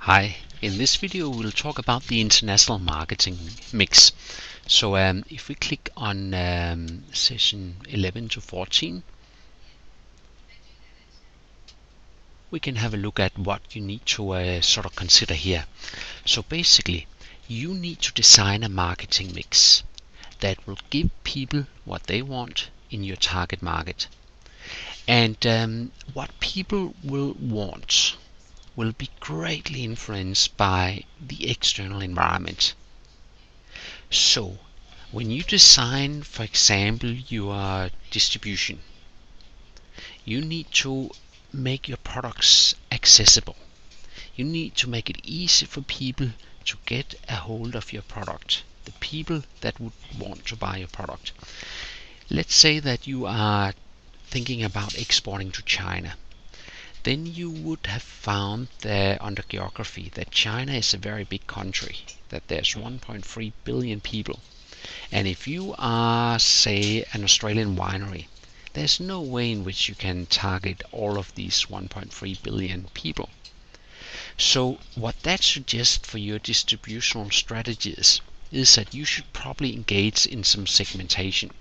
Hi, in this video we'll talk about the international marketing mix. So if we click on session 11 to 14, we can have a look at what you need to sort of consider here. So basically, you need to design a marketing mix that will give people what they want in your target market. And what people will want will be greatly influenced by the external environment. So, when you design, for example, your distribution, you need to make your products accessible. You need to make it easy for people to get a hold of your product, the people that would want to buy your product. Let's say that you are thinking about exporting to China. Then you would have found under geography that China is a very big country, that there's 1.3 billion people. And if you are, say, an Australian winery, there's no way in which you can target all of these 1.3 billion people. So what that suggests for your distributional strategies is that you should probably engage in some segmentation.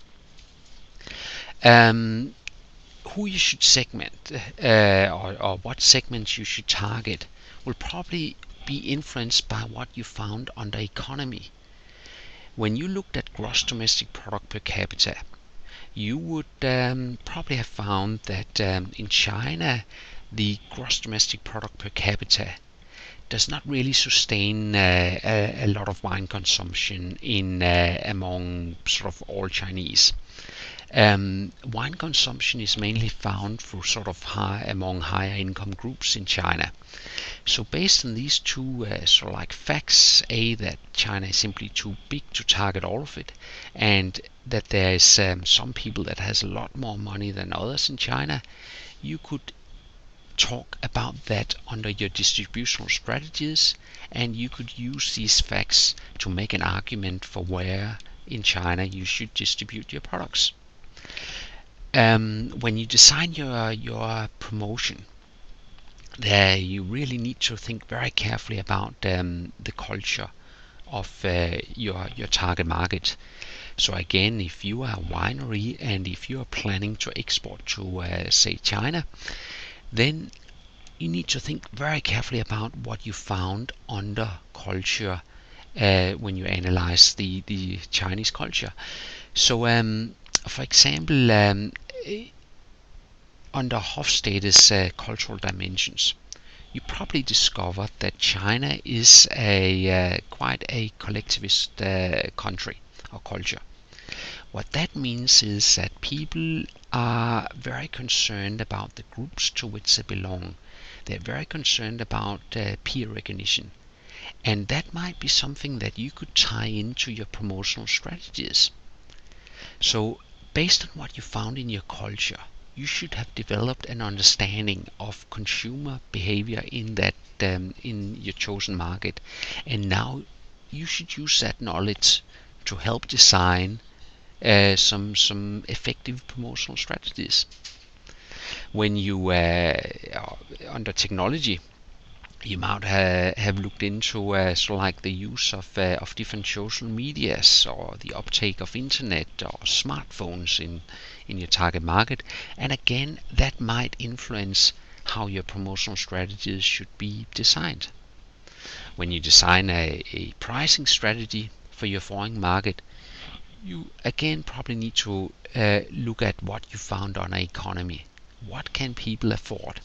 Who you should segment or what segments you should target will probably be influenced by what you found under economy. When you looked at gross domestic product per capita, you would probably have found that in China the gross domestic product per capita does not really sustain a lot of wine consumption among sort of all Chinese. Wine consumption is mainly found through sort of among higher income groups in China. So based on these two sort of like facts, that China is simply too big to target all of it, and that there is some people that has a lot more money than others in China, you could talk about that under your distributional strategies, and you could use these facts to make an argument for where in China you should distribute your products. When you design your promotion, there you really need to think very carefully about the culture of your target market. So again, if you are a winery and if you are planning to export to say China, then you need to think very carefully about what you found under culture when you analyze the Chinese culture. So for example, under Hofstede's cultural dimensions, you probably discovered that China is quite a collectivist country or culture. What that means is that people are very concerned about the groups to which they belong. They're very concerned about peer recognition. And that might be something that you could tie into your promotional strategies. So based on what you found in your culture, you should have developed an understanding of consumer behavior in that in your chosen market, and now you should use that knowledge to help design some effective promotional strategies. When you under technology, you might have looked into sort of like the use of different social medias or the uptake of internet or smartphones in your target market, and again that might influence how your promotional strategies should be designed. When you design a pricing strategy for your foreign market, you again probably need to look at what you found on an economy. What can people afford?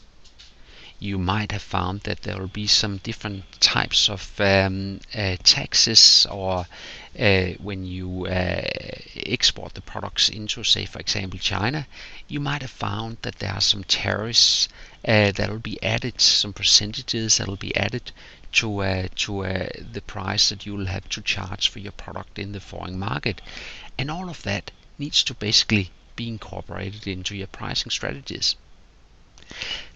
You might have found that there will be some different types of taxes, or when you export the products into, say, for example, China, you might have found that there are some tariffs that will be added, some percentages that will be added to the price that you will have to charge for your product in the foreign market. And all of that needs to basically be incorporated into your pricing strategies.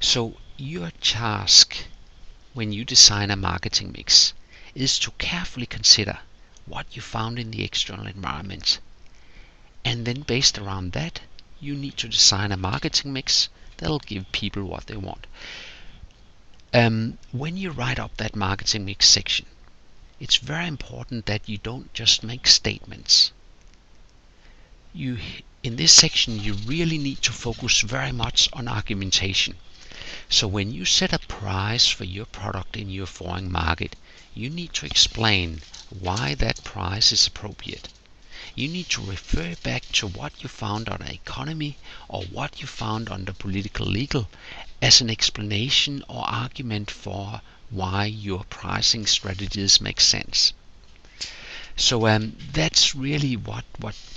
So your task when you design a marketing mix is to carefully consider what you found in the external environment, and then based around that you need to design a marketing mix that'll give people what they want. When you write up that marketing mix section, it's very important that you don't just make statements. In this section, you really need to focus very much on argumentation. So when you set a price for your product in your foreign market, you need to explain why that price is appropriate. You need to refer back to what you found on economy or what you found on the political legal as an explanation or argument for why your pricing strategies make sense. So that's really what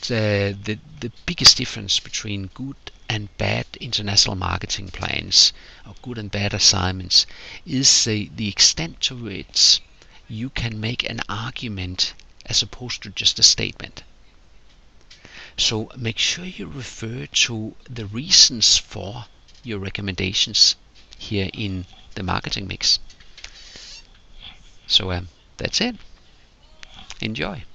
the biggest difference between good and bad international marketing plans or good and bad assignments is the extent to which you can make an argument as opposed to just a statement. So make sure you refer to the reasons for your recommendations here in the marketing mix. So that's it. Enjoy.